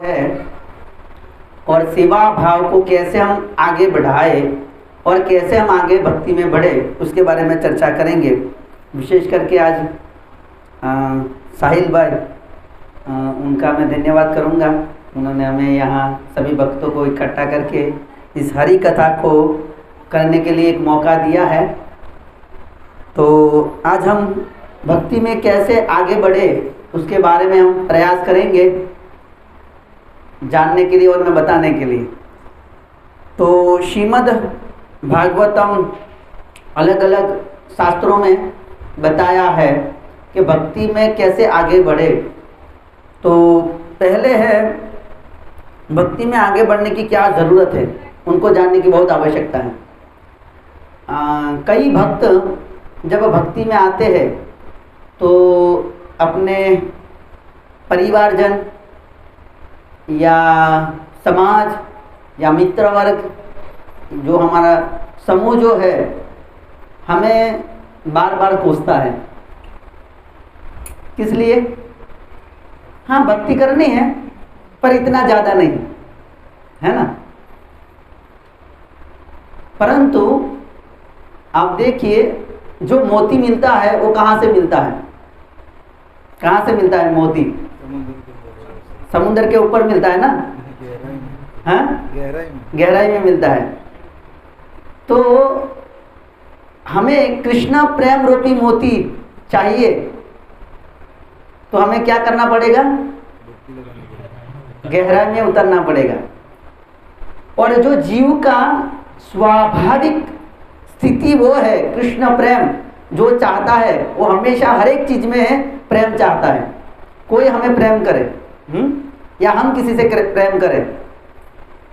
है और सेवा भाव को कैसे हम आगे बढ़ाए और कैसे हम आगे भक्ति में बढ़े उसके बारे में चर्चा करेंगे। विशेष करके आज साहिल भाई उनका मैं धन्यवाद करूंगा। उन्होंने हमें यहाँ सभी भक्तों को इकट्ठा करके इस हरि कथा को करने के लिए एक मौका दिया है। तो आज हम भक्ति में कैसे आगे बढ़े उसके बारे में हम प्रयास करेंगे जानने के लिए और मैं बताने के लिए। तो श्रीमद् भागवतम अलग अलग शास्त्रों में बताया है कि भक्ति में कैसे आगे बढ़े। तो पहले है भक्ति में आगे बढ़ने की क्या ज़रूरत है, उनको जानने की बहुत आवश्यकता है। कई भक्त जब भक्ति में आते हैं तो अपने परिवारजन या समाज या मित्र वर्ग जो हमारा समूह जो है हमें बार बार कोसता है। किस लिए? हाँ, भक्ति करनी है पर इतना ज़्यादा नहीं, है ना। परंतु आप देखिए जो मोती मिलता है वो कहाँ से मिलता है? कहाँ से मिलता है मोती? समुद्र के ऊपर मिलता है ना, हाँ, गहराई में मिलता है। तो हमें कृष्ण प्रेम रूपी मोती चाहिए तो हमें क्या करना पड़ेगा? गहराई में उतरना पड़ेगा। और जो जीव का स्वाभाविक स्थिति वो है कृष्ण प्रेम, जो चाहता है वो हमेशा हर एक चीज में प्रेम चाहता है। कोई हमें प्रेम करे या हम किसी से प्रेम करें,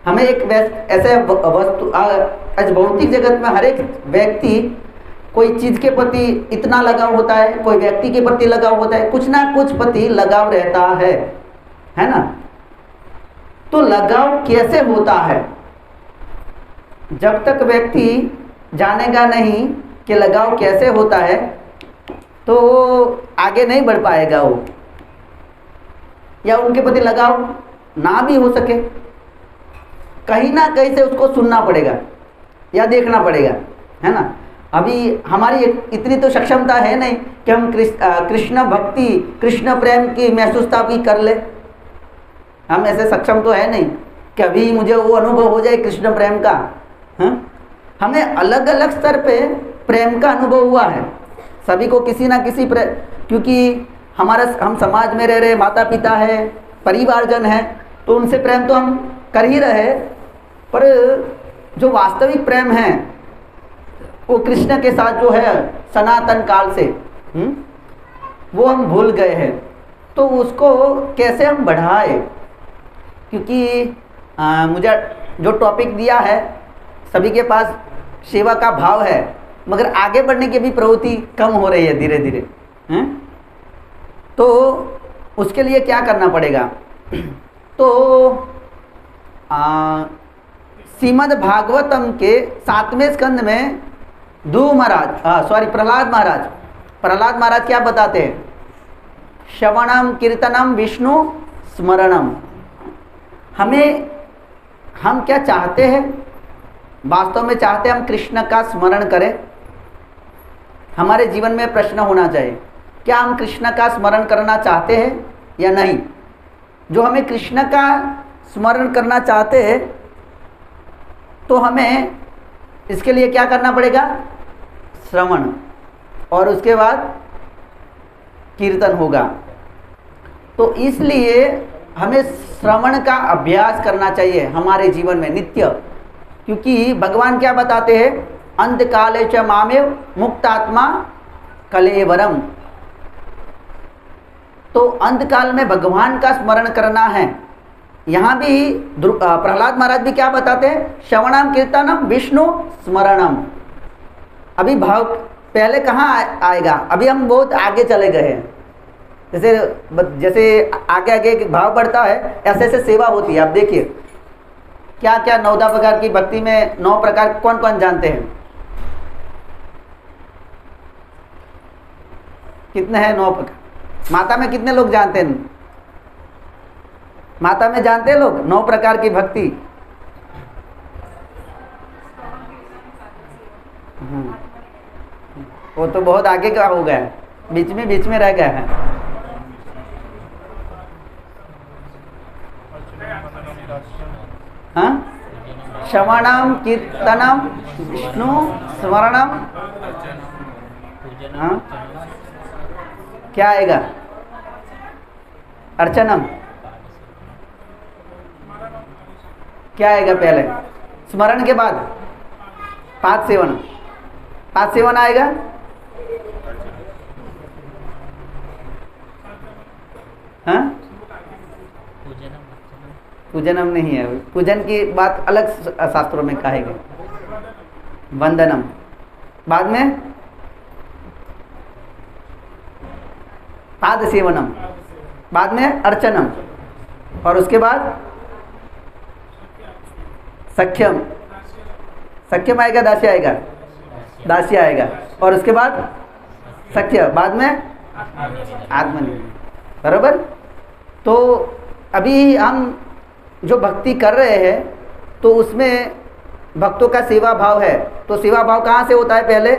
हमें एक ऐसे वस्तु आज भौतिक जगत में हर एक व्यक्ति कोई चीज के प्रति इतना लगाव होता है, कोई व्यक्ति के प्रति लगाव होता है, कुछ ना कुछ प्रति लगाव रहता है ना। तो लगाव कैसे होता है? जब तक व्यक्ति जानेगा नहीं कि लगाव कैसे होता है तो आगे नहीं बढ़ पाएगा वो, या उनके प्रति लगाव ना भी हो सके, कहीं ना कहीं से उसको सुनना पड़ेगा या देखना पड़ेगा, है ना। अभी हमारी इतनी तो सक्षमता है नहीं कि हम कृष्ण भक्ति कृष्ण प्रेम की महसूसता भी कर ले। हम ऐसे सक्षम तो है नहीं कि अभी मुझे वो अनुभव हो जाए कृष्ण प्रेम का। हमें अलग अलग स्तर पे प्रेम का अनुभव हुआ है सभी को, किसी ना किसी क्योंकि हम समाज में रह रहे, माता पिता है, परिवारजन है, तो उनसे प्रेम तो हम कर ही रहे, पर जो वास्तविक प्रेम है वो कृष्ण के साथ जो है सनातन काल से वो हम भूल गए हैं। तो उसको कैसे हम बढ़ाए? क्योंकि मुझे जो टॉपिक दिया है सभी के पास सेवा का भाव है, मगर आगे बढ़ने की भी प्रवृत्ति कम हो रही है धीरे धीरे। तो उसके लिए क्या करना पड़ेगा? तो श्रीमद् भागवतम के 7वें स्कंद में प्रहलाद महाराज क्या बताते हैं? श्रवणम कीर्तनम विष्णु स्मरणम। हम क्या चाहते हैं? वास्तव में चाहते हैं हम कृष्ण का स्मरण करें। हमारे जीवन में प्रश्न होना चाहिए, क्या हम कृष्ण का स्मरण करना चाहते हैं या नहीं? जो हमें कृष्ण का स्मरण करना चाहते हैं तो हमें इसके लिए क्या करना पड़ेगा? श्रवण, और उसके बाद कीर्तन होगा। तो इसलिए हमें श्रवण का अभ्यास करना चाहिए हमारे जीवन में नित्य, क्योंकि भगवान क्या बताते हैं? अंत काले च मामेव मुक्तात्मा कलेवरम। तो अंत काल में भगवान का स्मरण करना है। यहाँ भी प्रहलाद महाराज भी क्या बताते हैं? श्रवणम कीर्तनम विष्णु स्मरणम। अभी भाव पहले कहाँ आएगा? अभी हम बहुत आगे चले गए हैं। जैसे आगे आगे भाव बढ़ता है ऐसे ऐसे सेवा होती है। आप देखिए क्या क्या 9 प्रकार की भक्ति में 9 प्रकार कौन कौन जानते हैं? कितने हैं 9 प्रकार? माता में कितने लोग जानते हैं? माता में जानते हैं लोग 9 प्रकार की भक्ति। वो तो बहुत आगे का हो गया, बीच में रह गया है। हाँ, श्रवणम कीर्तनम विष्णु स्मरणम, हाँ क्या आएगा? अर्चनम, क्या आएगा पहले? स्मरण के बाद पाद सेवन, पाद सेवन आएगा। हाँ, पूजनम नहीं है, पूजन की बात अलग शास्त्रों में कहेंगे। वंदनम, बाद में पाद सेवनम, बाद में अर्चनम, और उसके बाद सख्यम, सख्यम आएगा, दास्य आएगा, दास्य आएगा, और उसके बाद सख्य, बाद में आत्मनिर्भर। बराबर। तो अभी हम जो भक्ति कर रहे हैं तो उसमें भक्तों का सेवा भाव है। तो सेवा भाव कहाँ से होता है पहले?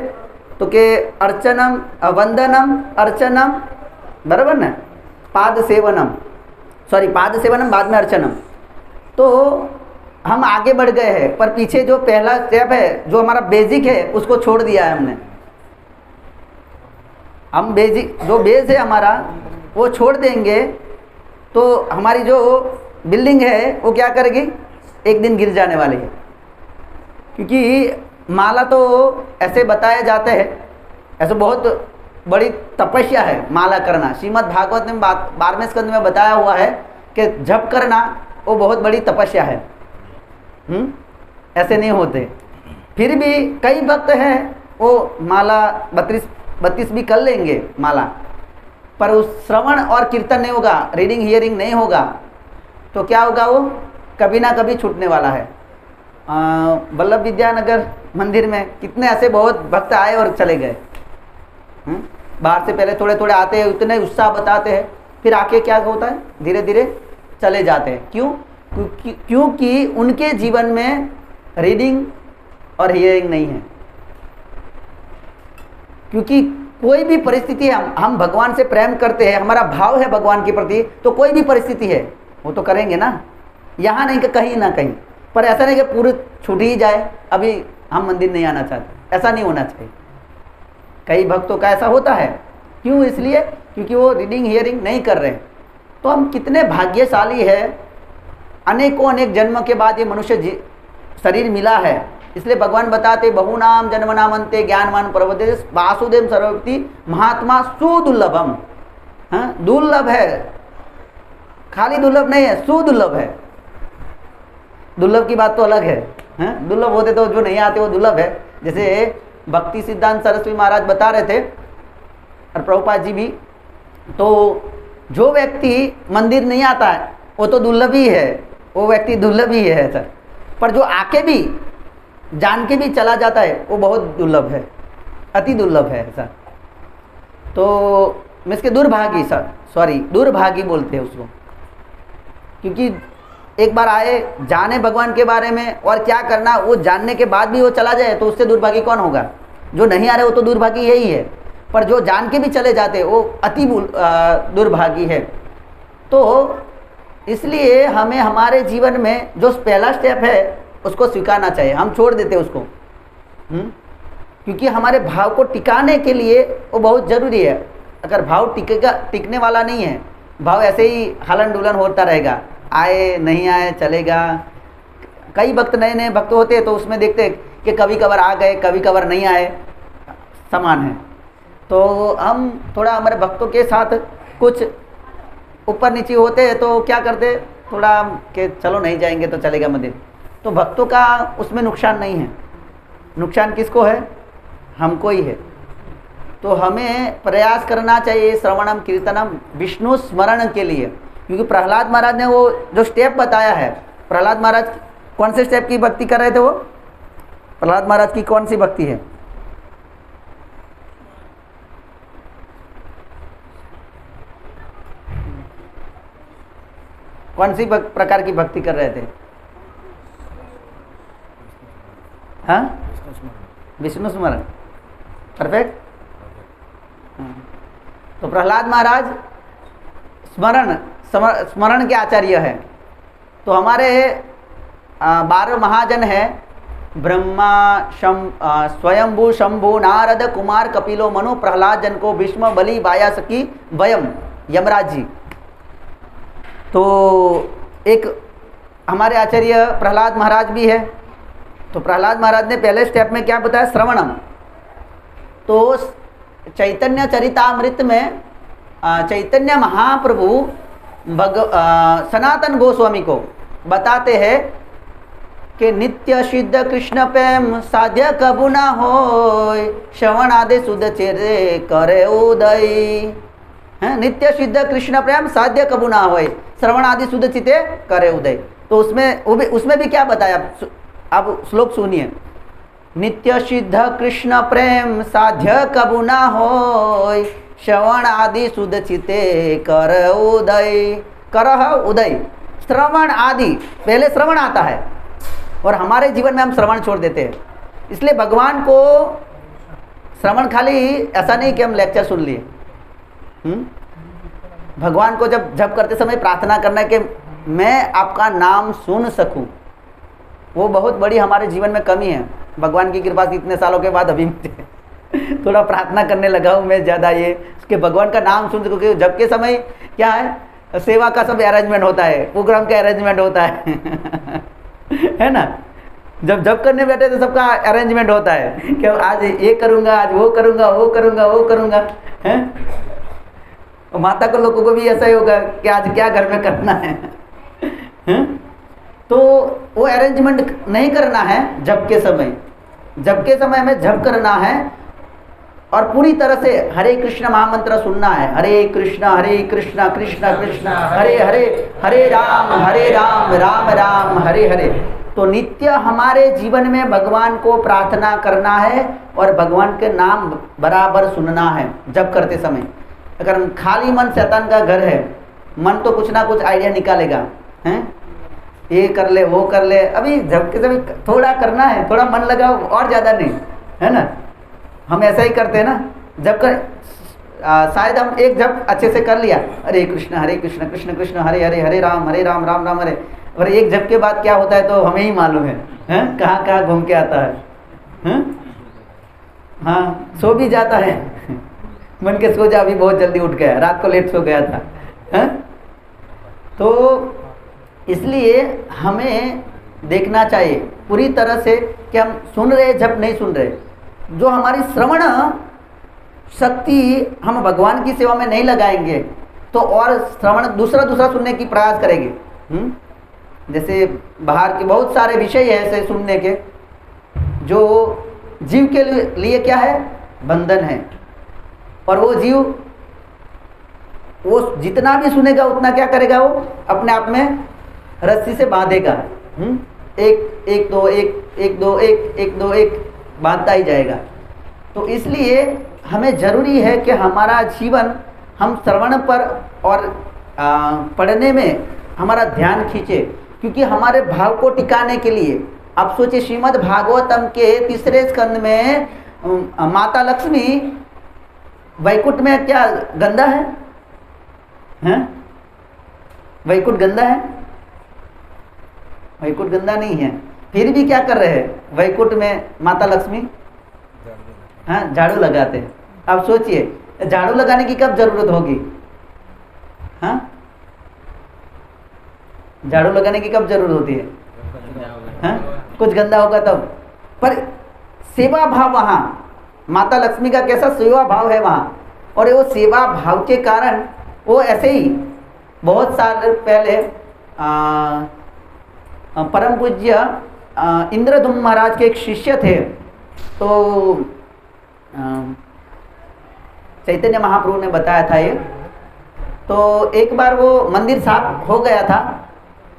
तो के अर्चनम, वंदनम, अर्चनम, बराबर ना, पाद सेवनम, सॉरी पाद सेवनम, बाद में अर्चनम। तो हम आगे बढ़ गए हैं, पर पीछे जो पहला स्टेप है, जो हमारा बेसिक है, उसको छोड़ दिया है हमने। हम बेसिक जो बेस है हमारा वो छोड़ देंगे तो हमारी जो बिल्डिंग है वो क्या करेगी? एक दिन गिर जाने वाली है। क्योंकि माला तो ऐसे बताए जाते हैं, ऐसे बहुत बड़ी तपस्या है माला करना। श्रीमद् भागवत में 12वें स्कंद में बताया हुआ है कि जप करना वो बहुत बड़ी तपस्या है। ऐसे नहीं होते। फिर भी कई भक्त हैं वो माला 32 भी कर लेंगे माला, पर उस श्रवण और कीर्तन नहीं होगा, रीडिंग हियरिंग नहीं होगा, तो क्या होगा? वो कभी ना कभी छूटने वाला है। वल्लभ विद्यानगर मंदिर में कितने ऐसे बहुत भक्त आए और चले गए। बाहर से पहले थोड़े थोड़े आते हैं, उतने उत्साह बताते हैं, फिर आके क्या होता है? धीरे धीरे चले जाते हैं। क्यों? क्योंकि उनके जीवन में रीडिंग और हियरिंग नहीं है। क्योंकि कोई भी परिस्थिति है, हम भगवान से प्रेम करते हैं, हमारा भाव है भगवान के प्रति, तो कोई भी परिस्थिति है वो तो करेंगे ना। यहाँ नहीं कि कहीं ना कहीं, पर ऐसा नहीं कि पूरी छूट ही जाए, अभी हम मंदिर नहीं आना चाहते, ऐसा नहीं होना चाहिए। कई भक्तों का ऐसा होता है। क्यों? इसलिए क्योंकि वो रीडिंग हियरिंग नहीं कर रहे। तो हम कितने भाग्यशाली है, अनेकों अनेक जन्म के बाद ये मनुष्य शरीर मिला है। इसलिए भगवान बताते बहुनाम जन्म नामंते ज्ञानवान प्रवदे वासुदेव सर्वव्यापी महात्मा सुदुर्लभम। हाँ, दुर्लभ है, खाली दुर्लभ नहीं है, सुदुर्लभ है। दुर्लभ की बात तो अलग है। हाँ, दुर्लभ होते तो जो नहीं आते वो दुर्लभ है। जैसे भक्ति सिद्धांत सरस्वती महाराज बता रहे थे और प्रभुपाद जी भी, तो जो व्यक्ति मंदिर नहीं आता है वो तो दुर्लभ ही है, वो व्यक्ति दुर्लभ ही है सर। पर जो आके भी जान के भी चला जाता है वो बहुत दुर्लभ है, अति दुर्लभ है सर। तो मैं इसके दुर्भागी सर, सॉरी दुर्भागी बोलते हैं उसको। क्योंकि एक बार आए, जाने भगवान के बारे में और क्या करना, वो जानने के बाद भी वो चला जाए तो उससे दुर्भागी कौन होगा? जो नहीं आ रहे वो तो दुर्भागी यही है, पर जो जान के भी चले जाते वो अति दुर्भागी है। तो इसलिए हमें हमारे जीवन में जो पहला स्टेप है उसको स्वीकारना चाहिए। हम छोड़ देते उसको। क्योंकि हमारे भाव को टिकाने के लिए वो बहुत ज़रूरी है। अगर भाव टिकेगा, टिकने वाला नहीं है, भाव ऐसे ही हलन डुलन होता रहेगा, आए नहीं आए चलेगा। कई भक्त नए नए भक्त होते हैं तो उसमें देखते हैं कि कभी कभार आ गए, कभी कभार नहीं आए, समान है। तो हम थोड़ा हमारे भक्तों के साथ कुछ ऊपर नीचे होते हैं तो क्या करते, थोड़ा कि चलो नहीं जाएंगे तो चलेगा मंदिर। तो भक्तों का उसमें नुकसान नहीं है। नुकसान किसको है? हमको ही है। तो हमें प्रयास करना चाहिए श्रवणम कीर्तनम विष्णु स्मरण के लिए। क्योंकि प्रहलाद महाराज ने वो जो स्टेप बताया है, प्रहलाद महाराज कौन से स्टेप की भक्ति कर रहे थे? वो प्रहलाद महाराज की कौन सी भक्ति है? कौन सी प्रकार की भक्ति कर रहे थे? हाँ, विष्णु स्मरण। परफेक्ट। तो प्रहलाद महाराज स्मरण के आचार्य है। तो हमारे 12 महाजन है, ब्रह्मा, स्वयंभू, शंभु, नारद, कुमार, कपिलो, मनु, प्रहलाद, जनको, भीष्म, बलि, वायासकी, वयम, यमराज जी। तो एक हमारे आचार्य प्रहलाद महाराज भी है। तो प्रहलाद महाराज ने पहले स्टेप में क्या बताया? श्रवणम। तो चैतन्य चरितामृत में चैतन्य महाप्रभु सनातन गोस्वामी को बताते हैं कि नित्य सिद्ध कृष्ण प्रेम साध्य कबू ना होय, श्रवण आदि शुद्ध चेरे करे उदय। है, नित्य सिद्ध कृष्ण प्रेम साध्य कबू ना होय, श्रवण आदि शुद्ध चिते करे उदय। तो उसमें भी क्या बताया? अब श्लोक सुनिए। नित्य सिद्ध कृष्ण प्रेम साध्य कबू ना होय, श्रवण आदि शुद्ध चिते कर उदय। करह उदय, श्रवण आदि, पहले श्रवण आता है और हमारे जीवन में हम श्रवण छोड़ देते हैं। इसलिए भगवान को श्रवण खाली ऐसा नहीं कि हम लेक्चर सुन लिए। भगवान को जब जप करते समय प्रार्थना करना है कि मैं आपका नाम सुन सकूं, वो बहुत बड़ी हमारे जीवन में कमी है। भगवान की कृपा से इतने सालों के बाद अभी थोड़ा प्रार्थना करने लगा हूँ मैं ज़्यादा, ये कि भगवान का नाम सुन सकूं। क्योंकि जब के समय क्या है, सेवा का सब अरेंजमेंट होता है, प्रोग्राम का अरेंजमेंट होता है है ना। जब करने बैठे तो सबका अरेंजमेंट होता है कि आज ये करूँगा, आज वो करूँगा, वो करूँगा, वो करूँगा, हैं। माता को लोगों को भी ऐसा ही होगा कि आज क्या घर में करना है, हैं? तो वो अरेंजमेंट नहीं करना है। जब के समय में जप करना है और पूरी तरह से हरे कृष्ण महामंत्र सुनना है। हरे कृष्ण कृष्ण कृष्ण हरे हरे, हरे राम राम राम हरे हरे। तो नित्य हमारे जीवन में भगवान को प्रार्थना करना है और भगवान के नाम बराबर सुनना है जप करते समय। अगर हम खाली मन शैतान का घर है, मन तो कुछ ना कुछ आइडिया निकालेगा, हैं, ये कर ले, वो कर ले। अभी जब के समय थोड़ा करना है, थोड़ा मन लगाओ और ज़्यादा नहीं, है ना। हम ऐसा ही करते हैं ना, जब कर शायद हम एक जब अच्छे से कर लिया, हरे कृष्ण कृष्ण कृष्ण हरे हरे, हरे राम राम राम हरे। और एक जब के बाद क्या होता है तो हमें ही मालूम है, हैं, कहाँ कहाँ घूम के आता है, हैं? हाँ, सो भी जाता है मन के सो जा, अभी बहुत जल्दी उठ गया, रात को लेट सो गया था, हैं? तो इसलिए हमें देखना चाहिए पूरी तरह से कि हम सुन रहे जब नहीं सुन रहे। जो हमारी श्रवण शक्ति हम भगवान की सेवा में नहीं लगाएंगे तो और श्रवण दूसरा सुनने की प्रयास करेंगे। जैसे बाहर के बहुत सारे विषय है ऐसे सुनने के जो जीव के लिए क्या है, बंधन है। और वो जीव वो जितना भी सुनेगा उतना क्या करेगा, वो अपने आप में रस्सी से बांधेगा। एक दो एक बांधता ही जाएगा। तो इसलिए हमें ज़रूरी है कि हमारा जीवन हम श्रवण पर और पढ़ने में हमारा ध्यान खींचे, क्योंकि हमारे भाव को टिकाने के लिए आप सोचिए श्रीमद् भागवतम के 3रे स्कंद में माता लक्ष्मी वैकुंठ में क्या गंदा है, हैं? वैकुंठ गंदा है? वैकुंठ गंदा नहीं है, फिर भी क्या कर रहे हैं वैकुंठ में माता लक्ष्मी, हाँ, झाड़ू लगाते हैं। अब सोचिए झाड़ू लगाने की कब जरूरत होगी, हाँ, झाड़ू लगाने की कब जरूरत होती है, हाँ? कुछ गंदा होगा तब। पर सेवा भाव वहाँ माता लक्ष्मी का कैसा सेवा भाव है वहाँ, और वो सेवा भाव के कारण वो ऐसे ही बहुत साल पहले परम पूज्य इंद्रदुम्न महाराज के एक शिष्य थे। तो चैतन्य महाप्रभु ने बताया था ये। तो एक बार वो मंदिर साफ हो गया था,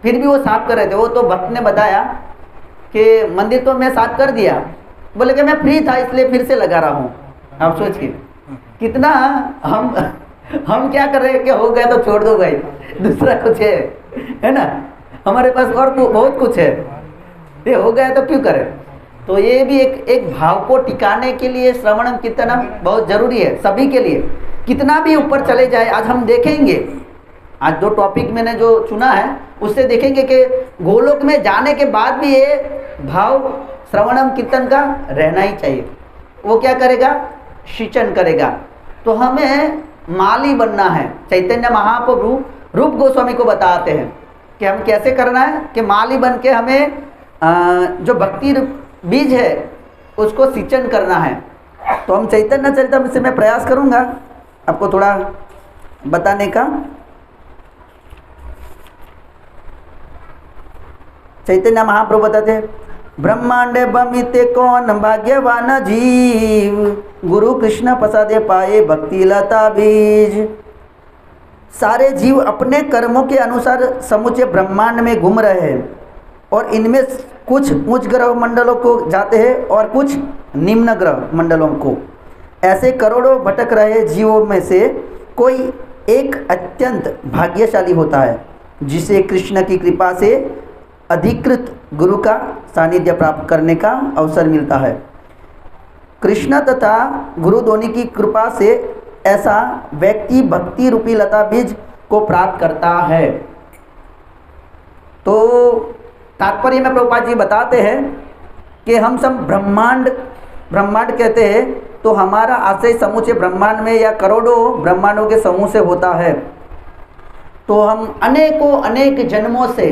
फिर भी वो साफ कर रहे थे। वो तो भक्त ने बताया कि मंदिर तो मैं साफ कर दिया, बोले कि मैं फ्री था इसलिए फिर से लगा रहा हूँ। आप सोचिए कितना हम क्या कर रहे हैं कि हो गया तो छोड़ दो भाई, दूसरा कुछ है है ना, हमारे पास और बहुत कुछ है, ये हो गया तो क्यों करें। तो ये भी एक भाव को टिकाने के लिए श्रवणम कीर्तनम बहुत जरूरी है सभी के लिए। कितना भी ऊपर चले जाए, आज हम देखेंगे, आज जो टॉपिक मैंने जो चुना है उससे देखेंगे कि गोलोक में जाने के बाद भी ये भाव श्रवणम कीर्तन का रहना ही चाहिए। वो क्या करेगा, सिंचन करेगा। तो हमें माली बनना है। चैतन्य महाप्रभु रूप गोस्वामी को बताते हैं कि हम कैसे करना है, कि माली बन के हमें जो भक्ति बीज है उसको सिंचन करना है। तो हम चैतन्य चरितमृत से मैं प्रयास करूंगा आपको थोड़ा बताने का। चैतन्य महाप्रभु बताते हैं, ब्रह्मांडे बमिते कौन भाग्यवान जीव, गुरु कृष्ण प्रसादे पाए भक्ति लता बीज। सारे जीव अपने कर्मों के अनुसार समूचे ब्रह्मांड में घूम रहे हैं और इनमें कुछ उच्च ग्रह मंडलों को जाते हैं और कुछ निम्न ग्रह मंडलों को। ऐसे करोड़ों भटक रहे जीवों में से कोई एक अत्यंत भाग्यशाली होता है जिसे कृष्ण की कृपा से अधिकृत गुरु का सानिध्य प्राप्त करने का अवसर मिलता है। कृष्ण तथा गुरु दोनों की कृपा से ऐसा व्यक्ति भक्ति रूपी लता बीज को प्राप्त करता है। तो तात्पर्य में प्रभुपाद जी बताते हैं कि हम सब ब्रह्मांड कहते हैं तो हमारा आश्रय समूचे ब्रह्मांड में या करोड़ों ब्रह्मांडों के समूह से होता है। तो हम अनेक जन्मों से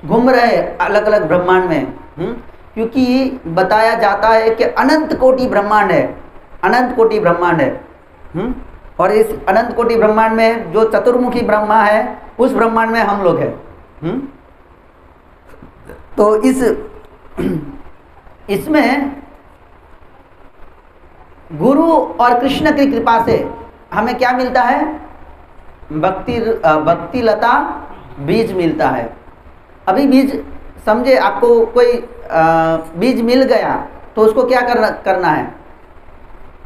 घूम रहे अलग अलग ब्रह्मांड में, क्योंकि बताया जाता है कि अनंत कोटि ब्रह्मांड है, अनंत कोटि ब्रह्मांड है। और इस अनंत कोटि ब्रह्मांड में जो चतुर्मुखी ब्रह्मा है उस ब्रह्मांड में हम लोग हैं। तो इसमें गुरु और कृष्ण की कृपा से हमें क्या मिलता है, भक्ति लता बीज मिलता है। अभी बीज समझे, आपको कोई बीज मिल गया तो उसको क्या करना है?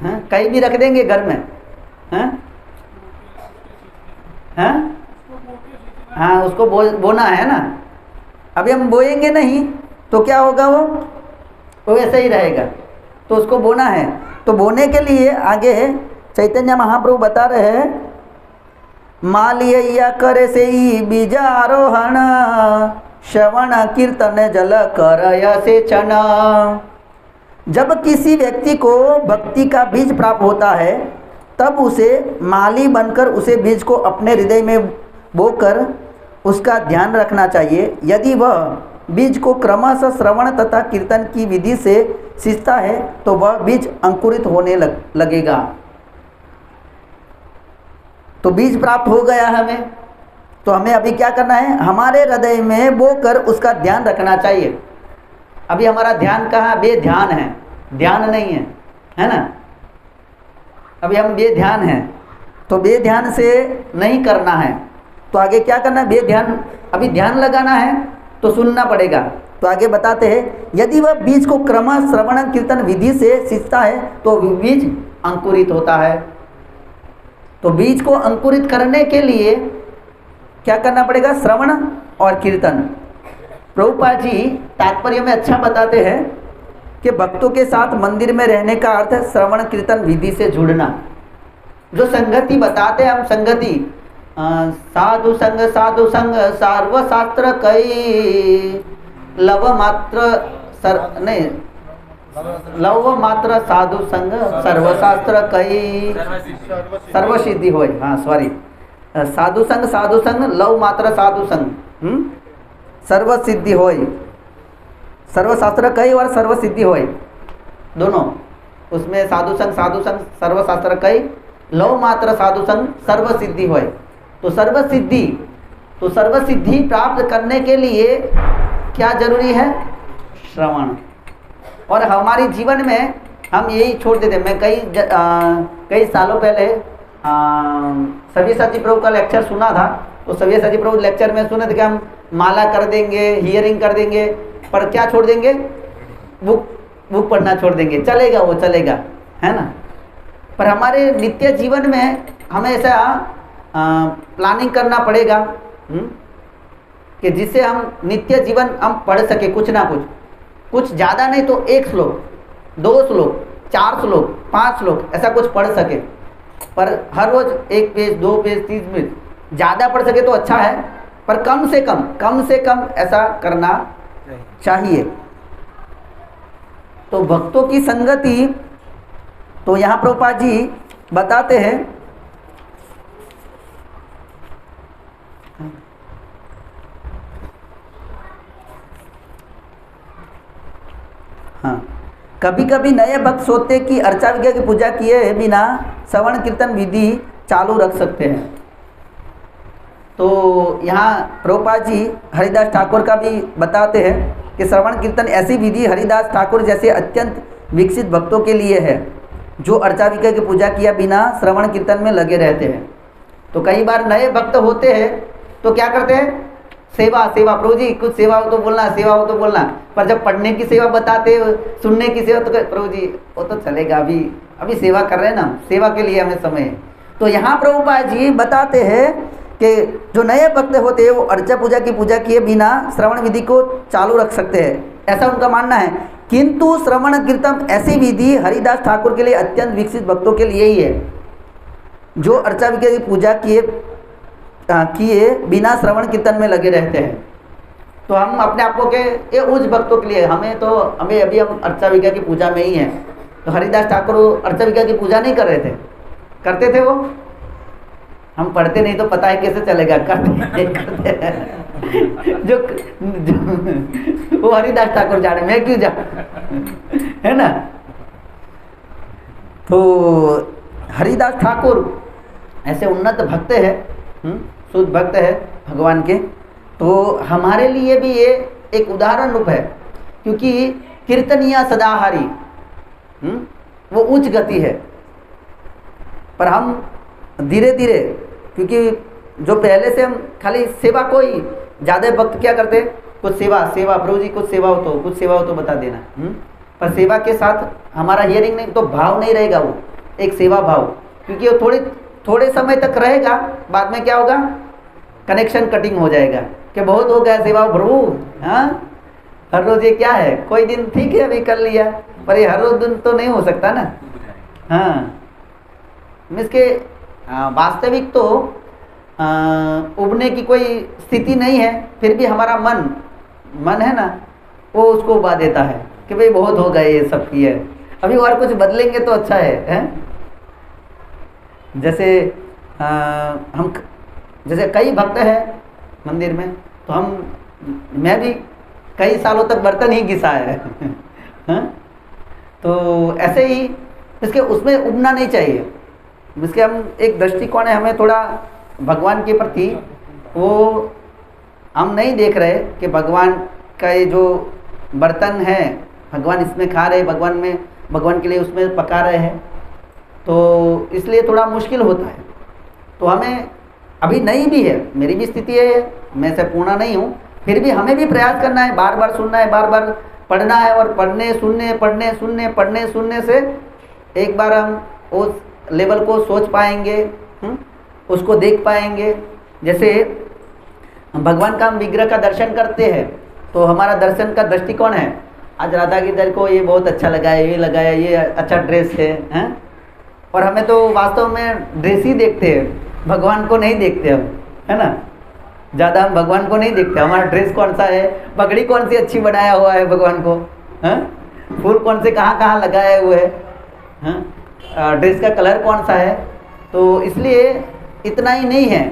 कहीं भी रख देंगे घर में? हाँ, उसको बोना है ना। अभी हम बोएंगे नहीं तो क्या होगा, वो वैसे ही रहेगा। तो उसको बोना है। तो बोने के लिए आगे चैतन्य महाप्रभु बता रहे हैं, मालिया करे से ही बीजारोहण, श्रवण कीर्तन जल करय से चना। जब किसी व्यक्ति को भक्ति का बीज प्राप्त होता है तब उसे माली बनकर उसे बीज को अपने हृदय में बोकर उसका ध्यान रखना चाहिए। यदि वह बीज को क्रमशः श्रवण तथा कीर्तन की विधि से सींचता है तो वह बीज अंकुरित होने लगेगा। तो बीज प्राप्त हो गया हमें, तो हमें अभी क्या करना है, हमारे हृदय में बोकर उसका ध्यान रखना चाहिए। अभी हमारा ध्यान कहाँ, बेध्यान है, ध्यान नहीं है ना। अभी हम बेध्यान हैं, तो बेध्यान से नहीं करना है। तो आगे क्या करना है, बेध्यान, अभी ध्यान लगाना है तो सुनना पड़ेगा। तो आगे बताते हैं, यदि वह बीज को क्रमशः श्रवण कीर्तन विधि से सींचता है तो बीज अंकुरित होता है। तो बीज को अंकुरित करने के लिए क्या करना पड़ेगा, श्रवण और कीर्तन। प्रभुपाद जी तात्पर्य में अच्छा बताते हैं कि भक्तों के साथ मंदिर में रहने का अर्थ है श्रवण कीर्तन विधि से जुड़ना। जो संगति बताते हैं हम, संगति साधु संग सर्वशास्त्र कई लव मात्र साधु संग सर्वशास्त्र कई सर्वसिद्धि होय। हाँ सॉरी, साधु संग लव मात्र साधु संग सर्वसिद्धि होय। सर्वशास्त्र कई और सर्वसिद्धि होय दोनों, उसमें साधु संग सर्वशास्त्र कई, लव मात्र साधु संग सर्वसिद्धि होय। तो सर्वसिद्धि प्राप्त करने के लिए क्या जरूरी है, श्रवण। और हमारे जीवन में हम यही छोड़ देते। मैं कई सालों पहले सव्यसाची प्रभु का लेक्चर सुना था। तो सव्यसाची प्रभु लेक्चर में सुने थे कि हम माला कर देंगे, हियरिंग कर देंगे, पर क्या छोड़ देंगे, बुक पढ़ना छोड़ देंगे। चलेगा, वो चलेगा, है ना। पर हमारे नित्य जीवन में हमें ऐसा प्लानिंग करना पड़ेगा कि जिससे हम नित्य जीवन हम पढ़ सके कुछ ना कुछ ज़्यादा नहीं तो 1 श्लोक, 2 श्लोक, 4 श्लोक, 5 श्लोक ऐसा कुछ पढ़ सके। पर हर रोज़ 1 पेज, 2 पेज, 30 मिनट ज़्यादा पढ़ सके तो अच्छा है, पर कम से कम ऐसा करना चाहिए। तो भक्तों की संगति, तो यहाँ प्रभुपाद जी बताते हैं, हाँ, कभी कभी नए भक्त सोचते कि अर्चा विद्या की पूजा किए बिना श्रवण कीर्तन विधि चालू रख सकते हैं। तो यहाँ प्रभुपाद जी हरिदास ठाकुर का भी बताते हैं कि श्रवण कीर्तन ऐसी विधि हरिदास ठाकुर जैसे अत्यंत विकसित भक्तों के लिए है जो अर्चा विद्या की पूजा किया बिना श्रवण कीर्तन में लगे रहते हैं। तो कई बार नए भक्त होते हैं तो क्या करते हैं, सेवा प्रभु जी कुछ सेवा हो तो बोलना, सेवा हो तो बोलना। पर जब पढ़ने की सेवा बताते, सुनने की सेवा, तो प्रभु जी वो तो चलेगा, अभी सेवा कर रहे हैं ना, सेवा के लिए हमें समय है। तो यहाँ प्रभुपाद जी बताते हैं कि जो नए भक्त होते हैं वो अर्चा पूजा की पूजा किए बिना श्रवण विधि को चालू रख सकते हैं, ऐसा उनका मानना है। किंतु श्रवण कीर्तन ऐसी विधि हरिदास ठाकुर के लिए अत्यंत विकसित भक्तों के लिए ही है जो अर्चा विद्या की पूजा किए बिना श्रवण कीर्तन में लगे रहते हैं। तो हम अपने आप को के ये उच्च भक्तों के लिए, हमें अभी हम अर्चा विद्या की पूजा में ही हैं। तो हरिदास ठाकुर अर्चा विद्या की पूजा नहीं कर रहे थे, करते थे वो, हम पढ़ते नहीं तो पता है कैसे चलेगा, करते जो वो हरिदास ठाकुर जाने, मैं क्यों जाऊं, है ना। तो हरिदास ठाकुर ऐसे उन्नत भक्त है, शुद्ध भक्त है भगवान के। तो हमारे लिए भी ये एक उदाहरण रूप है, क्योंकि कीर्तनिया सदाहारी वो उच्च गति है। पर हम धीरे धीरे, क्योंकि जो पहले से हम खाली सेवा को ही ज़्यादा भक्त क्या करते, कुछ सेवा प्रभु जी कुछ सेवा हो तो बता देना। पर सेवा के साथ हमारा हियरिंग नहीं, तो भाव नहीं रहेगा, वो एक सेवा भाव, क्योंकि वो थोड़े समय तक रहेगा, बाद में क्या होगा, कनेक्शन कटिंग हो जाएगा कि बहुत हो गया सेवा प्रभु। हाँ, हर रोज ये क्या है, कोई दिन ठीक है अभी कर लिया, पर ये हर रोज दिन तो नहीं हो सकता ना। हाँ, मीन्स के वास्तविक तो उबने की कोई स्थिति नहीं है, फिर भी हमारा मन है ना, वो उसको उबा देता है कि भाई बहुत हो गए ये सब किए, अभी और कुछ बदलेंगे तो अच्छा है? जैसे हम जैसे कई भक्त हैं मंदिर में, तो मैं भी कई सालों तक बर्तन ही घिसा है हाँ? तो ऐसे ही इसके उसमें उबना नहीं चाहिए। इसके हम एक दृष्टिकोण है, हमें थोड़ा भगवान के प्रति वो हम नहीं देख रहे कि भगवान का ये जो बर्तन है, भगवान इसमें खा रहे, भगवान के लिए उसमें पका रहे हैं, तो इसलिए थोड़ा मुश्किल होता है। तो हमें अभी नहीं भी है, मेरी भी स्थिति है, मैं से पूर्ण नहीं हूँ, फिर भी हमें भी प्रयास करना है, बार बार सुनना है, बार बार पढ़ना है, और पढ़ने सुनने से एक बार हम उस लेवल को सोच पाएंगे, उसको देख पाएंगे। जैसे भगवान का हम विग्रह का दर्शन करते हैं, तो हमारा दर्शन का दृष्टिकोण है, आज राधा गिरधर को ये बहुत अच्छा लगा है, ये लगाया, ये अच्छा ड्रेस है? और हमें तो वास्तव में ड्रेस ही देखते हैं, भगवान को नहीं देखते हम, है ना। ज़्यादा हम भगवान को नहीं देखते, हमारा ड्रेस कौन सा है, पगड़ी कौन सी अच्छी बनाया हुआ है भगवान को, फूल कौन से कहाँ लगाए हुए हैं, ड्रेस का कलर कौन सा है। तो इसलिए इतना ही नहीं है।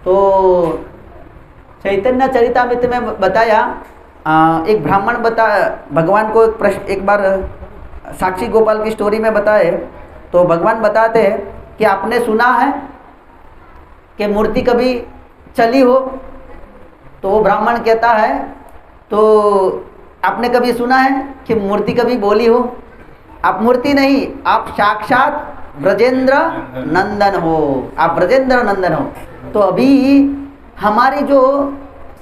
तो चैतन्य चरितामृत में बताया, एक ब्राह्मण भगवान को एक प्रश्न, एक बार साक्षी गोपाल की स्टोरी में बताए, तो भगवान बताते हैं कि आपने सुना है कि मूर्ति कभी चली हो? तो वो ब्राह्मण कहता है, तो आपने कभी सुना है कि मूर्ति कभी बोली हो? आप मूर्ति नहीं, आप साक्षात ब्रजेंद्र नंदन हो, आप ब्रजेंद्र नंदन हो। तो अभी हमारी जो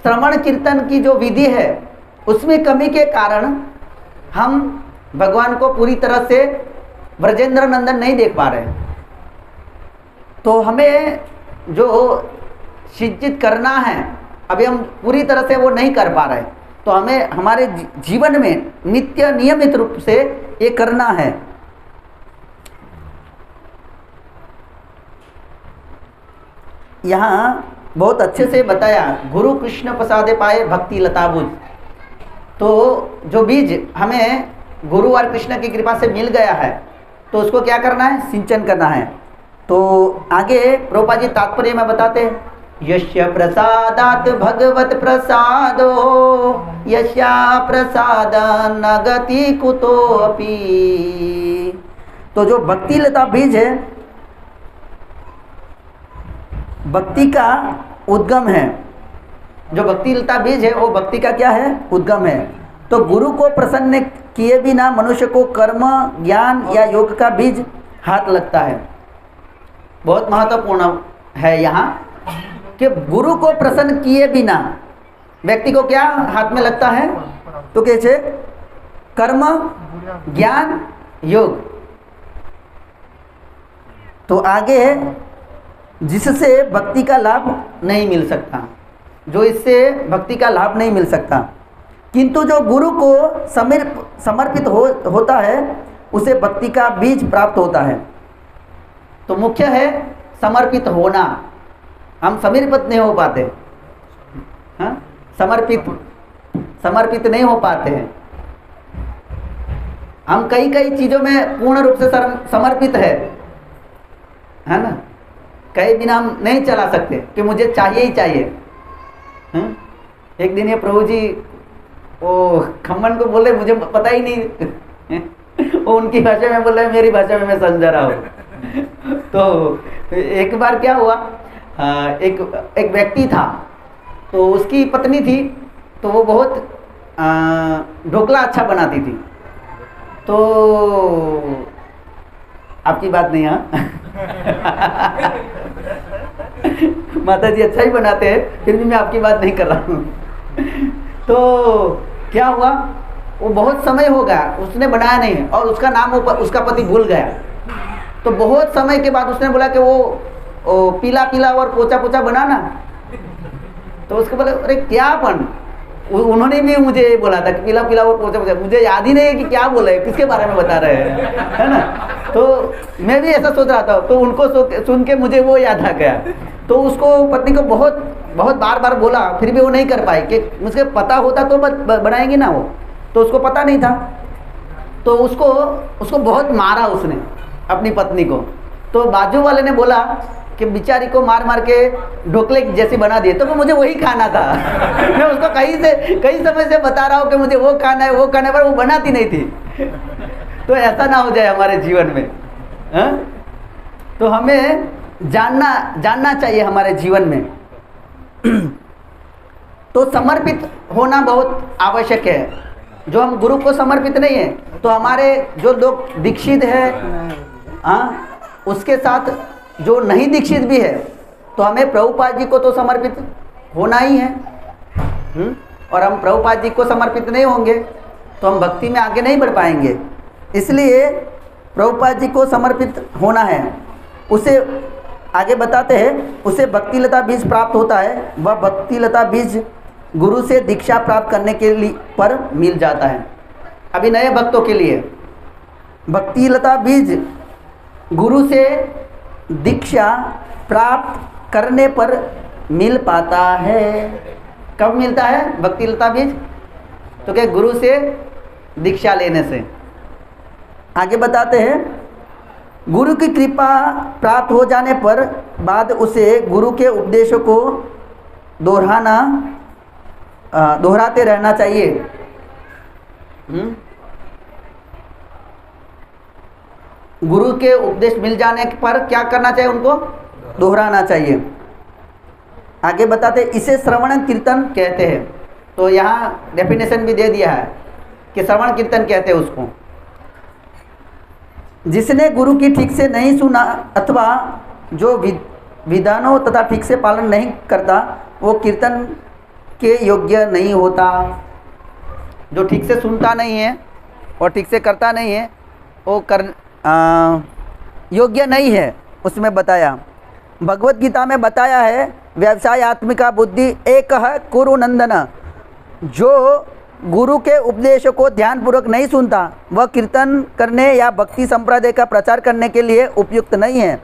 श्रवण कीर्तन की जो विधि है, उसमें कमी के कारण हम भगवान को पूरी तरह से ब्रजेंद्र नंदन नहीं देख पा रहे। तो हमें जो सिंचित करना है, अभी हम पूरी तरह से वो नहीं कर पा रहे, तो हमें हमारे जीवन में नित्य नियमित रूप से ये करना है। यहाँ बहुत अच्छे से बताया, गुरु कृष्ण प्रसादे पाए भक्ति लता बुझ। तो जो बीज हमें गुरु और कृष्ण की कृपा से मिल गया है, तो उसको क्या करना है? सिंचन करना है। तो आगे प्रभुपाद जी तात्पर्य में बताते हैं, यस्य प्रसादात भगवत प्रसादो यस्या प्रसाद न गति कुतोपि। तो जो भक्ति लता बीज है, भक्ति का उद्गम है। जो भक्ति लता बीज है वो भक्ति का क्या है? उद्गम है। तो गुरु को प्रसन्न किए बिना मनुष्य को कर्म, ज्ञान या योग का बीज हाथ लगता है। बहुत महत्वपूर्ण है यहाँ कि गुरु को प्रसन्न किए बिना व्यक्ति को क्या हाथ में लगता है? तो कैसे? कर्म, ज्ञान, योग। तो आगे है जिससे भक्ति का लाभ नहीं मिल सकता, जो इससे भक्ति का लाभ नहीं मिल सकता, किंतु जो गुरु को समर्पित होता है उसे भक्ति का बीज प्राप्त होता है। तो मुख्य है समर्पित होना। हम समर्पित नहीं हो पाते, हाँ, समर्पित नहीं हो पाते हैं। हम कई चीज़ों में पूर्ण रूप से समर्पित है ना। कई बिना हम नहीं चला सकते कि मुझे चाहिए ही चाहिए। एक दिन ये प्रभु जी वो खम्मन को बोले, मुझे पता ही नहीं वो उनकी भाषा में बोल रहे, मेरी भाषा में मैं समझा रहा हूँ। तो एक बार क्या हुआ, एक व्यक्ति था, तो उसकी पत्नी थी, तो वो बहुत ढोकला अच्छा बनाती थी। तो आपकी बात नहीं, हाँ माता जी अच्छा ही बनाते हैं, फिर भी मैं आपकी बात नहीं कर रहा हूँ। तो क्या हुआ, वो बहुत समय हो गया उसने बनाया नहीं, और उसका नाम उसका पति भूल गया। तो बहुत समय के बाद उसने बोला कि वो पीला और पोचा बनाना। तो उसको बोले, अरे क्या उन्होंने भी मुझे बोला था कि पीला और पोचा, मुझे याद ही नहीं है कि क्या बोला है, किसके बारे में बता रहे हैं, है ना। तो मैं भी ऐसा सोच रहा था, तो उनको सुन के मुझे वो याद आ गया। तो उसको पत्नी को बहुत बार बोला, फिर भी वो नहीं कर पाई कि मुझे पता होता तो बनाएंगे ना वो। तो उसको पता नहीं था, तो उसको बहुत मारा उसने अपनी पत्नी को। तो बाजू वाले ने बोला कि बेचारी को मार के ढोकले जैसी बना दिए, तो मुझे वही खाना था। मैं उसको कई समय से बता रहा हूँ कि मुझे वो खाना है, पर वो बनाती नहीं थी। तो ऐसा ना हो जाए हमारे जीवन में, हाँ? तो हमें जानना चाहिए हमारे जीवन में। तो समर्पित होना बहुत आवश्यक है। जो हम गुरु को समर्पित नहीं है, तो हमारे जो लोग दीक्षित है, हाँ, उसके साथ जो नहीं दीक्षित भी है, तो हमें प्रभुपाद जी को तो समर्पित होना ही है। और हम प्रभुपाद जी को समर्पित नहीं होंगे तो हम भक्ति में आगे नहीं बढ़ पाएंगे। इसलिए प्रभुपाद जी को समर्पित होना है। उसे आगे बताते हैं, उसे भक्ति लता बीज प्राप्त होता है। वह भक्ति लता बीज गुरु से दीक्षा प्राप्त करने के लिए पर मिल जाता है। अभी नए भक्तों के लिए भक्ति लता बीज गुरु से दीक्षा प्राप्त करने पर मिल पाता है। कब मिलता है भक्ति लता बीज? तो क्या गुरु से दीक्षा लेने से। आगे बताते हैं, गुरु की कृपा प्राप्त हो जाने पर बाद उसे गुरु के उपदेशों को दोहराते रहना चाहिए। गुरु के उपदेश मिल जाने पर क्या करना चाहिए? उनको दोहराना चाहिए। आगे बताते, इसे श्रवण कीर्तन कहते हैं। तो यहाँ डेफिनेशन भी दे दिया है कि श्रवण कीर्तन कहते हैं उसको। जिसने गुरु की ठीक से नहीं सुना अथवा जो विधानों तथा ठीक से पालन नहीं करता, वो कीर्तन के योग्य नहीं होता। जो ठीक से सुनता नहीं है और ठीक से करता नहीं है, वो योग्य नहीं है। उसमें बताया भगवत गीता में बताया है, व्यवसाय आत्मिका बुद्धि एक है कुरु नंदन। जो गुरु के उपदेशों को ध्यानपूर्वक नहीं सुनता वह कीर्तन करने या भक्ति संप्रदाय का प्रचार करने के लिए उपयुक्त नहीं है।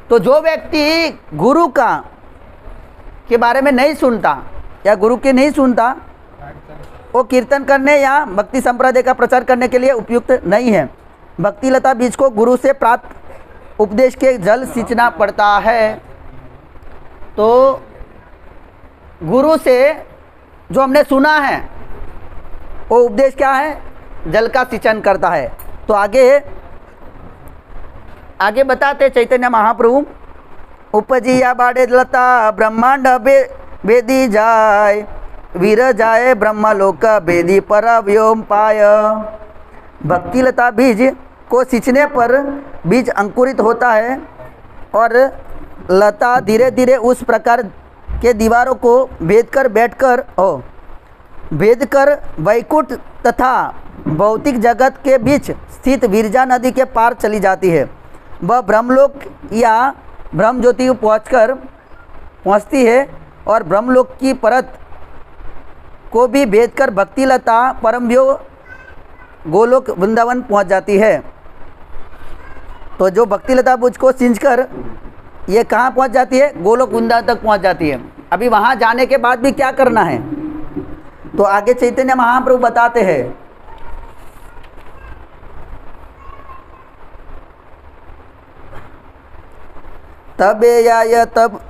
तो जो व्यक्ति गुरु का के बारे में नहीं सुनता या गुरु के नहीं सुनता, वो कीर्तन करने या भक्ति संप्रदाय का प्रचार करने के लिए उपयुक्त नहीं है। भक्ति लता बीज को गुरु से प्राप्त उपदेश के जल सींचना पड़ता है। तो गुरु से जो हमने सुना है वो उपदेश क्या है? जल का सिंचन करता है। तो आगे बताते चैतन्य महाप्रभु, उपजिया बाड़े लता ब्रह्मांड बेदी जाय, वीर जाए ब्रह्मलोक बेदी पर व्योम पाय। भक्ति लता बीज को सींचने पर बीज अंकुरित होता है और लता धीरे धीरे उस प्रकार के दीवारों को भेद कर वैकुंठ तथा भौतिक जगत के बीच स्थित विरजा नदी के पार चली जाती है। वह ब्रह्मलोक या ब्रह्म ज्योति पहुँचती है और ब्रह्मलोक की परत को भी भेद कर भक्ति लता परमव्यो गोलोक वृंदावन पहुँच जाती है। तो जो भक्ति लता बुझ को सींचकर ये कहाँ पहुँच जाती है? गोलोक वृंदावन तक पहुँच जाती है। अभी वहाँ जाने के बाद भी क्या करना है? तो आगे चैतन्य महाप्रभु बताते हैं, तबे याय तब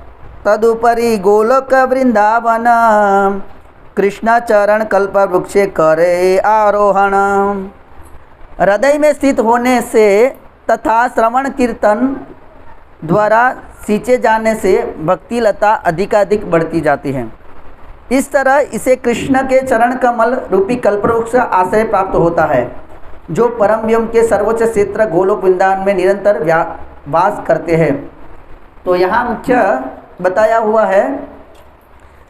तदुपरि गोलोक वृंदावन, कृष्ण चरण कल्प वृक्षे करे आरोहण। हृदय में स्थित होने से तथा श्रवण कीर्तन द्वारा सींचे जाने से भक्ति लता अधिकाधिक बढ़ती जाती है। इस तरह इसे कृष्ण के चरण कमल रूपी कल्पवृक्ष आश्रय प्राप्त होता है, जो परम व्योम के सर्वोच्च क्षेत्र गोलोक वृंदावन में निरंतर वास करते हैं। तो यहाँ मुख्य बताया हुआ है,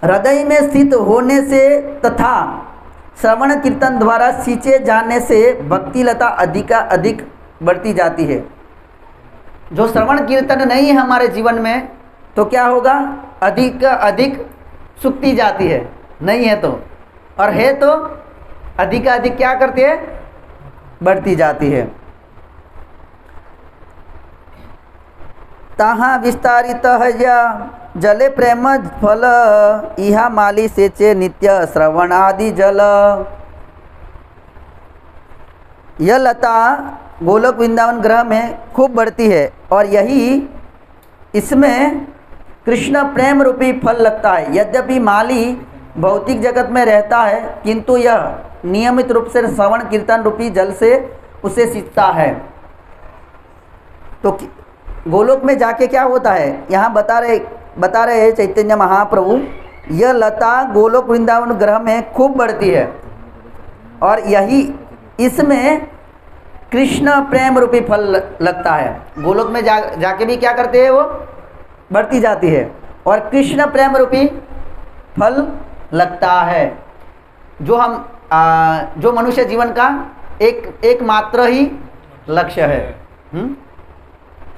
हृदय में स्थित होने से तथा श्रवण कीर्तन द्वारा सींचे जाने से भक्ति लता अधिक बढ़ती जाती है। जो श्रवण कीर्तन नहीं है हमारे जीवन में तो क्या होगा? अधिक सूखती जाती है, नहीं है तो, और है तो अधिक क्या करती है? बढ़ती जाती है। तहाँ विस्तारित है जले प्रेम फल, इहा माली सेचे नित्य श्रवण आदि जल। यह लता गोलोक वृंदावन ग्रह में खूब बढ़ती है और यही इसमें कृष्ण प्रेम रूपी फल लगता है। यद्यपि माली भौतिक जगत में रहता है, किंतु यह नियमित रूप से श्रवण कीर्तन रूपी जल से उसे सींचता है। तो गोलोक में जाके क्या होता है? यहाँ बता रहे हैं चैतन्य महाप्रभु, यह लता गोलोक वृंदावन ग्रह में खूब बढ़ती है और यही इसमें कृष्ण प्रेम रूपी फल लगता है। गोलोक में जाके भी क्या करते हैं? वो बढ़ती जाती है और कृष्ण प्रेम रूपी फल लगता है, जो मनुष्य जीवन का एकमात्र ही लक्ष्य है।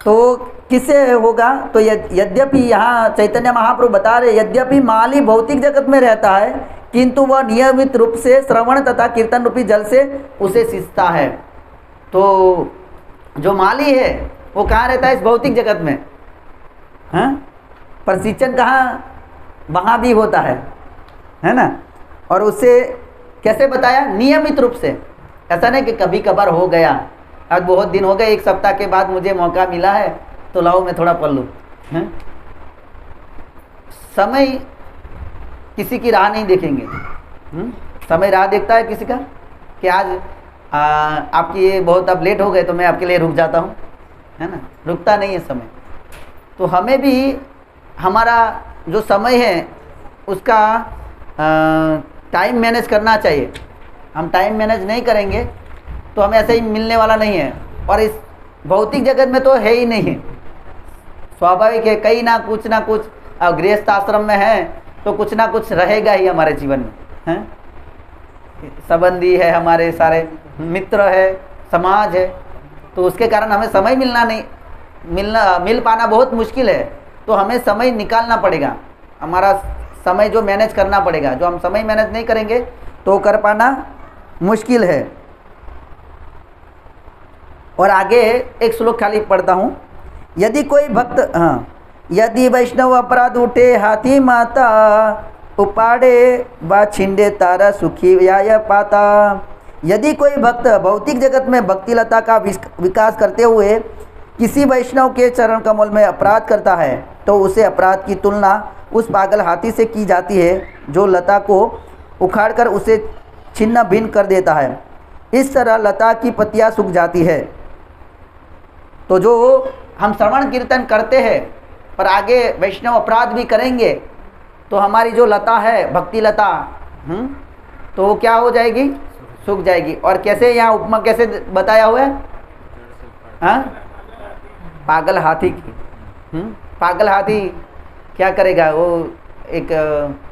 तो किससे होगा? तो यद्यपि यहाँ चैतन्य महाप्रभु बता रहे, यद्यपि माली भौतिक जगत में रहता है, किंतु वह नियमित रूप से श्रवण तथा कीर्तन रूपी जल से उसे सींचता है। तो जो माली है वो कहाँ रहता है? इस भौतिक जगत में, हाँ? पर सिंचन कहाँ? वहाँ भी होता है ना। और उसे कैसे बताया? नियमित रूप से। ऐसा नहीं कि कभी कभार हो गया, आज बहुत दिन हो गए, एक सप्ताह के बाद मुझे मौका मिला है तो लाओ मैं थोड़ा पढ़ लूँ। समय किसी की राह नहीं देखेंगे। समय राह देखता है किसी का कि आज आपकी ये बहुत अब लेट हो गए तो मैं आपके लिए रुक जाता हूँ, है ना। रुकता नहीं है समय। तो हमें भी हमारा जो समय है उसका टाइम मैनेज करना चाहिए। हम टाइम मैनेज नहीं करेंगे तो हमें ऐसे ही मिलने वाला नहीं है। और इस भौतिक जगत में तो है ही नहीं है, स्वाभाविक है, कहीं ना कुछ अब गृहस्थ आश्रम में है तो कुछ ना कुछ रहेगा ही हमारे जीवन में, हैं। संबंधी है, हमारे सारे मित्र है, समाज है, तो उसके कारण हमें समय मिल पाना बहुत मुश्किल है। तो हमें समय निकालना पड़ेगा, हमारा समय जो मैनेज करना पड़ेगा। जो हम समय मैनेज नहीं करेंगे तो कर पाना मुश्किल है। और आगे एक श्लोक खाली पढ़ता हूँ। यदि कोई भक्त, हाँ, यदि वैष्णव अपराध उठे हाथी माता, उपाड़े व छिंडे तारा सुखी व्याय पाता। यदि कोई भक्त भौतिक जगत में भक्तिलता का विकास करते हुए किसी वैष्णव के चरण कमल में अपराध करता है तो उसे अपराध की तुलना उस पागल हाथी से की जाती है जो लता को उखाड़कर उसे छिन्न भिन्न कर देता है। इस तरह लता की पत्तियां सूख जाती है। तो जो हम श्रवण कीर्तन करते हैं पर आगे वैष्णव अपराध भी करेंगे तो हमारी जो लता है भक्ति लता, तो वो क्या हो जाएगी, सूख जाएगी। और कैसे, यहाँ उपमा कैसे बताया हुआ है, हाँ, पागल हाथी की। पागल हाथी क्या करेगा, वो एक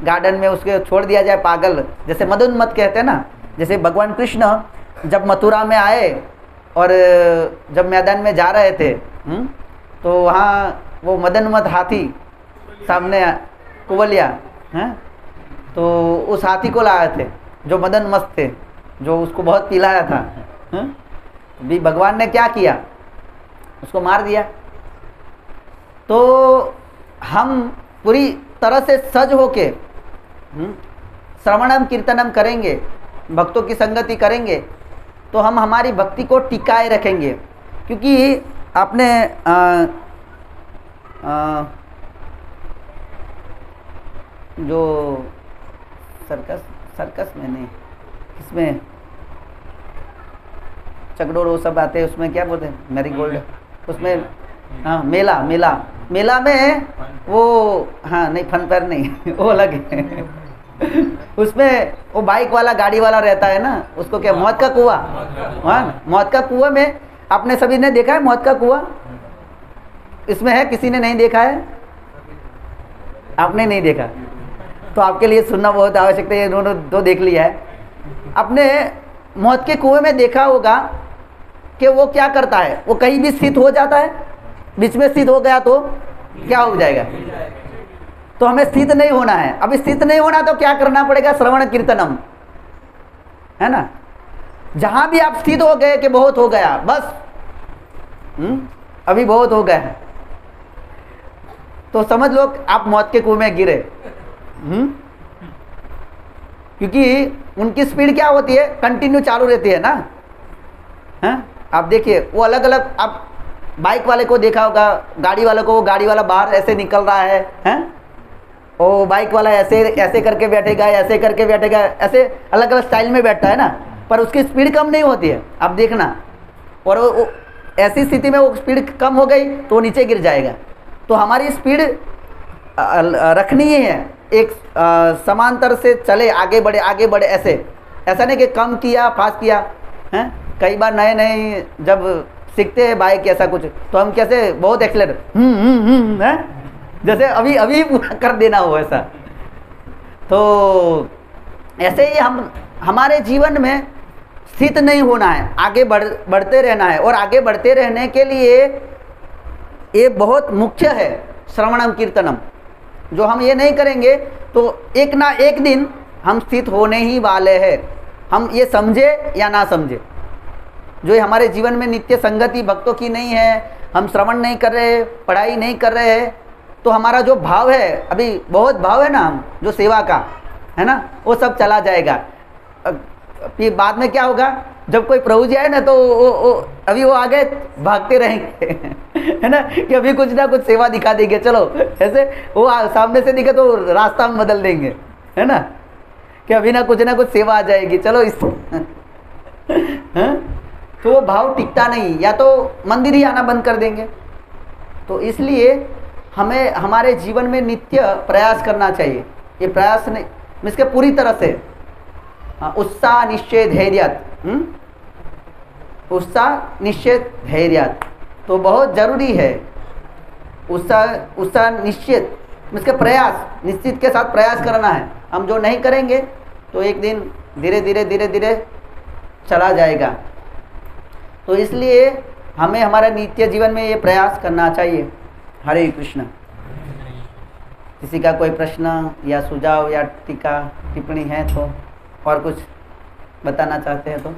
गार्डन में उसके छोड़ दिया जाए पागल, जैसे मदोन्मत्त कहते हैं ना। जैसे भगवान कृष्ण जब मथुरा में आए और जब मैदान में जा रहे थे, तो वहाँ वो मदोन्मत्त हाथी सामने कुवलिया, तो उस हाथी को लाए थे जो मदोन्मत्त थे, जो उसको बहुत पिलाया था। भी भगवान ने क्या किया, उसको मार दिया। तो हम पूरी तरह से सज होके श्रवणम कीर्तनम करेंगे, भक्तों की संगति करेंगे तो हम हमारी भक्ति को टिकाए रखेंगे। क्योंकि आपने जो सर्कस में नहीं, इसमें चकडोर वो सब आते हैं, उसमें क्या बोलते हैं, मैरीगोल्ड, उसमें, हाँ, मेला में वो, हाँ नहीं, फन पैर नहीं वो अलग है उसमें वो बाइक वाला गाड़ी वाला रहता है ना, उसको क्या, मौत का कुआं, हाँ, मौत का कुआं में आपने सभी ने देखा है मौत का कुआं, इसमें है, किसी ने नहीं देखा है, आपने नहीं देखा तो आपके लिए सुनना बहुत आवश्यक है। इन्होंने तो देख लिया है। आपने मौत के कुएं में देखा होगा कि वो क्या करता है, वो कहीं भी स्थित हो जाता है, बीच में स्थित हो गया तो क्या हो जाएगा। तो हमें स्थित नहीं होना है। अब स्थित नहीं होना तो क्या करना पड़ेगा, श्रवण कीर्तनम, है ना। जहां भी आप स्थित हो गए कि बहुत हो गया, बस अभी बहुत हो गया, तो समझ लो आप मौत के कुएं में गिरे। क्योंकि उनकी स्पीड क्या होती है, कंटिन्यू चालू रहती है ना। हैं, आप देखिए वो अलग अलग, आप बाइक वाले को देखा होगा, गाड़ी वाले को, वो गाड़ी वाला बाहर ऐसे निकल रहा है, हैं, वो बाइक वाला ऐसे ऐसे करके बैठेगा, ऐसे करके बैठेगा, ऐसे अलग अलग स्टाइल में बैठता है ना, पर उसकी स्पीड कम नहीं होती है, आप देखना। और वो ऐसी स्थिति में वो स्पीड कम हो गई तो वो नीचे गिर जाएगा। तो हमारी स्पीड रखनी ही है, एक समांतर से चले, आगे बढ़े, ऐसा नहीं कि कम किया फास्ट किया। हैं, कई बार नए नए जब सीखते हैं बाइक ऐसा कुछ, तो हम कैसे बहुत एक्सीलेटर, हैं, जैसे अभी पूरा कर देना हो ऐसा। तो ऐसे ही हम हमारे जीवन में स्थित नहीं होना है, आगे बढ़ते रहना है। और आगे बढ़ते रहने के लिए ये बहुत मुख्य है श्रवणम कीर्तनम। जो हम ये नहीं करेंगे तो एक ना एक दिन हम स्थित होने ही वाले हैं, हम ये समझे या ना समझे। जो हमारे जीवन में नित्य संगति भक्तों की नहीं है, हम श्रवण नहीं कर रहे, पढ़ाई नहीं कर रहे हैं, तो हमारा जो भाव है, अभी बहुत भाव है ना, हम जो सेवा का है ना, वो सब चला जाएगा। फिर बाद में क्या होगा, जब कोई प्रभु जी आए ना तो अभी वो आगे भागते रहेंगे है ना, कि अभी कुछ ना कुछ सेवा दिखा देंगे, चलो ऐसे वो सामने से दिखे तो रास्ता हम बदल देंगे, है ना, कि अभी ना कुछ सेवा आ जाएगी, चलो इस तो वो भाव टिकता नहीं, या तो मंदिर ही आना बंद कर देंगे। तो इसलिए हमें हमारे जीवन में नित्य प्रयास करना चाहिए। ये प्रयास नहीं इसके पूरी तरह से उत्साह निश्चय धैर्यात, उत्साह निश्चय धैर्यात तो बहुत जरूरी है। उत्साह निश्चित इसके प्रयास, निश्चित के साथ प्रयास करना है। हम जो नहीं करेंगे तो एक दिन धीरे धीरे चला जाएगा। तो इसलिए हमें हमारे नित्य जीवन में ये प्रयास करना चाहिए। हरे कृष्ण। किसी का कोई प्रश्न या सुझाव या टीका टिप्पणी है तो, और कुछ बताना चाहते हैं तो।